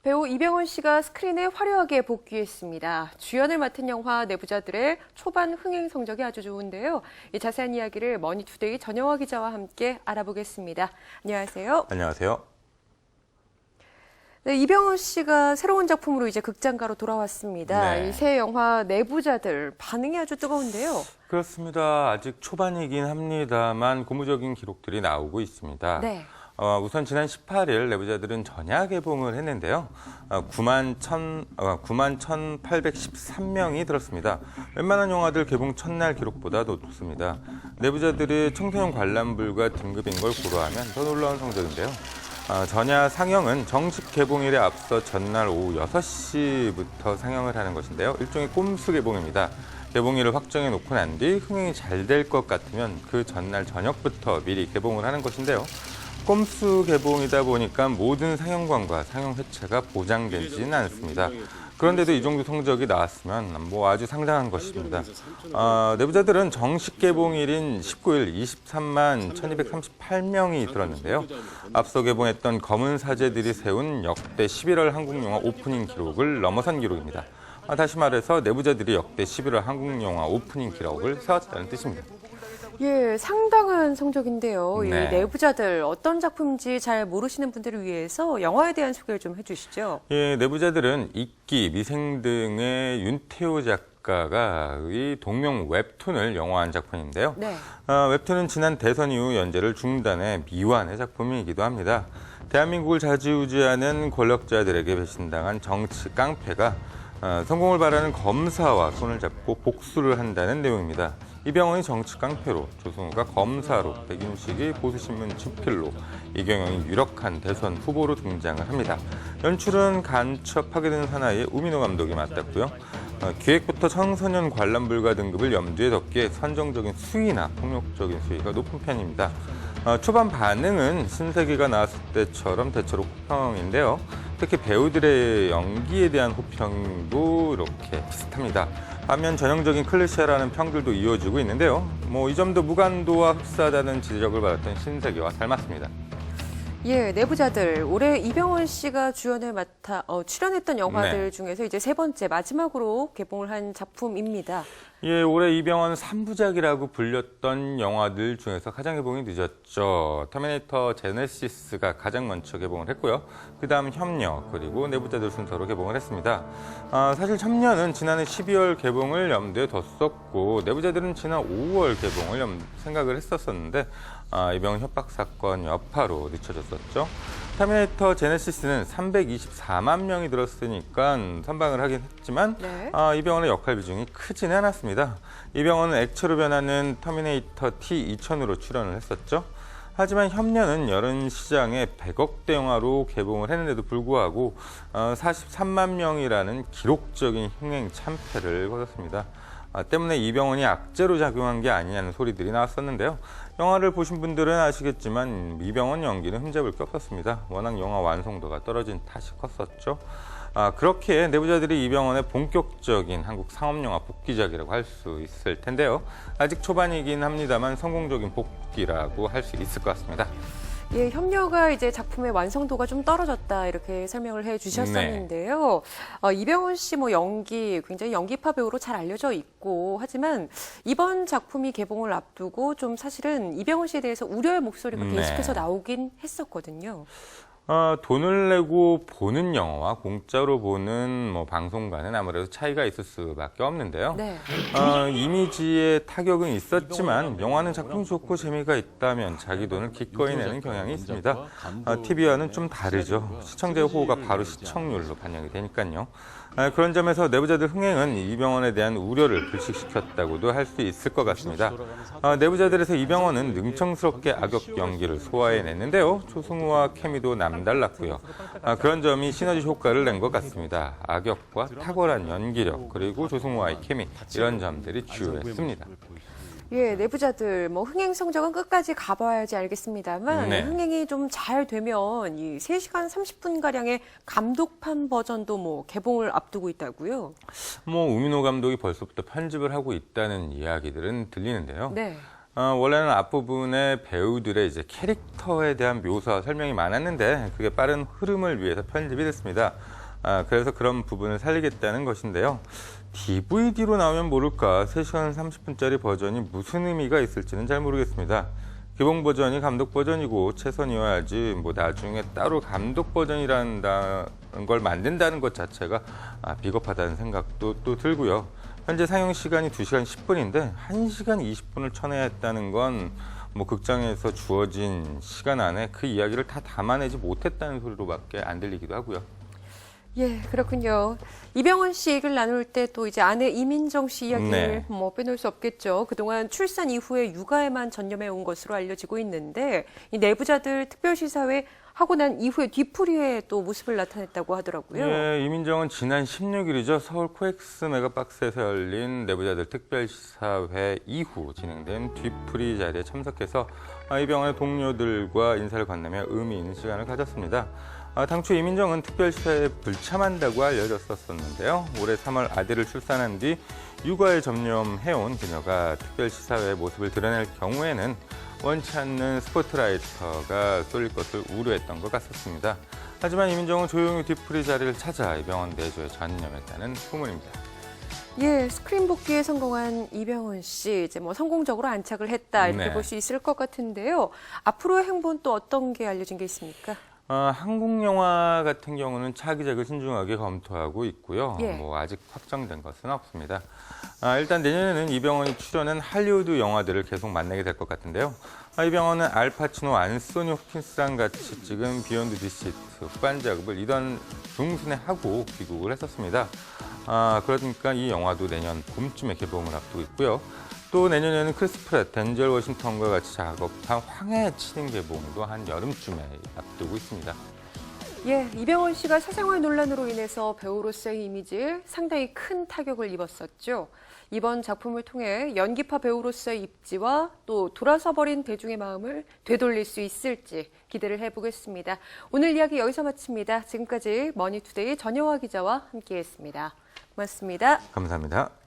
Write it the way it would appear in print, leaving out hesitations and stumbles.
배우 이병헌 씨가 스크린에 화려하게 복귀했습니다. 주연을 맡은 영화 내부자들의 초반 흥행 성적이 아주 좋은데요. 이 자세한 이야기를 머니투데이 전영화 기자와 함께 알아보겠습니다. 안녕하세요. 안녕하세요. 네, 이병헌 씨가 새로운 작품으로 이제 극장가로 돌아왔습니다. 네. 이 새 영화 내부자들 반응이 아주 뜨거운데요. 그렇습니다. 아직 초반이긴 합니다만 고무적인 기록들이 나오고 있습니다. 네. 우선 지난 18일 내부자들은 전야 개봉을 했는데요. 9만 1,813명이 들었습니다. 웬만한 영화들 개봉 첫날 기록보다 높습니다. 내부자들이 청소년 관람 불가 등급인 걸 고려하면 더 놀라운 성적인데요. 전야 상영은 정식 개봉일에 앞서 전날 오후 6시부터 상영을 하는 것인데요. 일종의 꼼수 개봉입니다. 개봉일을 확정해 놓고 난 뒤 흥행이 잘 될 것 같으면 그 전날 저녁부터 미리 개봉을 하는 것인데요. 꼼수 개봉이다 보니까 모든 상영관과 상영 회차가 보장되지는 않습니다. 그런데도 이 정도 성적이 나왔으면 아주 상당한 것입니다. 내부자들은 정식 개봉일인 19일 23만 1,238명이 들었는데요. 앞서 개봉했던 검은 사제들이 세운 역대 11월 한국 영화 오프닝 기록을 넘어선 기록입니다. 다시 말해서 내부자들이 역대 11월 한국 영화 오프닝 기록을 세웠다는 뜻입니다. 예, 상당한 성적인데요. 네. 이 내부자들 어떤 작품인지 잘 모르시는 분들을 위해서 영화에 대한 소개를 좀 해주시죠. 예, 내부자들은 이끼, 미생 등의 윤태호 작가가 이 동명 웹툰을 영화한 작품인데요. 네. 웹툰은 지난 대선 이후 연재를 중단해 미완의 작품이기도 합니다. 대한민국을 좌지우지하는 권력자들에게 배신당한 정치 깡패가 성공을 바라는 검사와 손을 잡고 복수를 한다는 내용입니다. 이병헌이 정치 깡패로, 조승우가 검사로, 백윤식이 보수신문 친필로, 이경영이 유력한 대선 후보로 등장을 합니다. 연출은 간첩하게 된 사나이의 우민호 감독이 맡았고요. 기획부터 청소년 관람 불가 등급을 염두에 뒀기에 선정적인 수위나 폭력적인 수위가 높은 편입니다. 초반 반응은 신세기가 나왔을 때처럼 대체로 호평인데요. 특히 배우들의 연기에 대한 호평도 이렇게 비슷합니다. 반면 전형적인 클리셰라는 평들도 이어지고 있는데요. 이 점도 무관도와 흡사하다는 지적을 받았던 신세계와 닮았습니다. 예, 내부자들 올해 이병헌 씨가 주연을 맡아 출연했던 영화들 네. 중에서 이제 세 번째 마지막으로 개봉을 한 작품입니다. 예, 올해 이병헌 3부작이라고 불렸던 영화들 중에서 가장 개봉이 늦었죠. 터미네이터 제네시스가 가장 먼저 개봉을 했고요. 그 다음 협녀, 그리고 내부자들 순서로 개봉을 했습니다. 사실 협녀는 지난해 12월 개봉을 염두에 뒀었고, 내부자들은 지난 5월 개봉을 생각을 했었는데, 이병헌 협박 사건 여파로 늦춰졌었죠. 터미네이터 제네시스는 324만 명이 들었으니까 선방을 하긴 했지만 네. 이병헌의 역할 비중이 크지는 않았습니다. 이병헌은 액체로 변하는 터미네이터 T2000으로 출연을 했었죠. 하지만 협녀는 여름 시장에 100억대 영화로 개봉을 했는데도 불구하고 43만 명이라는 기록적인 흥행 참패를 거뒀습니다. 때문에 이병헌이 악재로 작용한 게 아니냐는 소리들이 나왔었는데요. 영화를 보신 분들은 아시겠지만 이병헌 연기는 흠잡을 게 없었습니다. 워낙 영화 완성도가 떨어진 탓이 컸었죠. 그렇게 내부자들이 이병헌의 본격적인 한국 상업영화 복귀작이라고 할 수 있을 텐데요. 아직 초반이긴 합니다만 성공적인 복귀라고 할 수 있을 것 같습니다. 예, 협녀가 이제 작품의 완성도가 좀 떨어졌다 이렇게 설명을 해주셨었는데요. 이병헌 씨 연기 굉장히 연기파 배우로 잘 알려져 있고 하지만 이번 작품이 개봉을 앞두고 좀 사실은 이병헌 씨에 대해서 우려의 목소리가 계속해서 나오긴 했었거든요. 돈을 내고 보는 영화와 공짜로 보는 방송과는 아무래도 차이가 있을 수밖에 없는데요. 네. 이미지에 타격은 있었지만 영화는 작품이 좋고 재미가 있다면 자기 돈을 기꺼이 내는 경향이 있습니다. TV와는 좀 다르죠. 시청자의 호호가 바로 시청률로 반영이 되니까요. 그런 점에서 내부자들 흥행은 이병헌에 대한 우려를 불식시켰다고도 할 수 있을 것 같습니다. 내부자들에서 이병헌은 능청스럽게 악역 연기를 소화해냈는데요. 조승우와 케미도 남달랐고요. 그런 점이 시너지 효과를 낸 것 같습니다. 악역과 탁월한 연기력, 그리고 조승우와의 케미, 이런 점들이 주요했습니다. 예, 내부자들 흥행 성적은 끝까지 가봐야지 알겠습니다만 네. 흥행이 좀 잘 되면 이 3시간 30분가량의 감독판 버전도 개봉을 앞두고 있다고요? 우민호 감독이 벌써부터 편집을 하고 있다는 이야기들은 들리는데요. 네. 원래는 앞부분에 배우들의 이제 캐릭터에 대한 묘사와 설명이 많았는데 그게 빠른 흐름을 위해서 편집이 됐습니다. 그래서 그런 부분을 살리겠다는 것인데요. DVD로 나오면 모를까 3시간 30분짜리 버전이 무슨 의미가 있을지는 잘 모르겠습니다. 기본 버전이 감독 버전이고 최선이어야지 뭐 나중에 따로 감독 버전이라는 걸 만든다는 것 자체가 비겁하다는 생각도 또 들고요. 현재 상영 시간이 2시간 10분인데 1시간 20분을 쳐내야 했다는 건 뭐 극장에서 주어진 시간 안에 그 이야기를 다 담아내지 못했다는 소리로밖에 안 들리기도 하고요. 예, 그렇군요. 이병헌 씨 얘기를 나눌 때 또 이제 아내 이민정 씨 이야기를 네. 뭐 빼놓을 수 없겠죠. 그동안 출산 이후에 육아에만 전념해 온 것으로 알려지고 있는데 이 내부자들 특별시사회 하고 난 이후에 뒤풀이에 또 모습을 나타냈다고 하더라고요. 예, 이민정은 지난 16일이죠. 서울 코엑스 메가박스에서 열린 내부자들 특별시사회 이후 진행된 뒤풀이 자리에 참석해서 이병헌의 동료들과 인사를 건네며 의미 있는 시간을 가졌습니다. 당초 이민정은 특별시사회에 불참한다고 알려졌었는데요. 올해 3월 아들을 출산한 뒤 육아에 전념해온 그녀가 특별시사회의 모습을 드러낼 경우에는 원치 않는 스포트라이터가 쏠릴 것을 우려했던 것 같았습니다. 하지만 이민정은 조용히 뒤풀이 자리를 찾아 이병헌 내조에 전념했다는 소문입니다. 예, 스크린 복귀에 성공한 이병헌 씨 이제 뭐 성공적으로 안착을 했다 이렇게 네. 볼 수 있을 것 같은데요. 앞으로의 행보는 또 어떤 게 알려진 게 있습니까? 한국 영화 같은 경우는 차기작을 신중하게 검토하고 있고요. 예. 뭐 아직 확정된 것은 없습니다. 일단 내년에는 이병헌이 출연한 할리우드 영화들을 계속 만나게 될 것 같은데요. 이병헌은 알파치노, 안소니 호킨스랑 같이 찍은 비욘드 디시트 후반 작업을 이던 중순에 하고 귀국을 했었습니다. 그러니까 이 영화도 내년 봄쯤에 개봉을 앞두고 있고요. 또 내년에는 크리스 프렛, 덴젤 워싱턴과 같이 작업한 황해 치는 개봉도 한 여름쯤에 앞두고 있습니다. 예, 이병헌 씨가 사생활 논란으로 인해서 배우로서의 이미지에 상당히 큰 타격을 입었었죠. 이번 작품을 통해 연기파 배우로서의 입지와 또 돌아서버린 대중의 마음을 되돌릴 수 있을지 기대를 해보겠습니다. 오늘 이야기 여기서 마칩니다. 지금까지 머니투데이 전영화 기자와 함께했습니다. 고맙습니다. 감사합니다.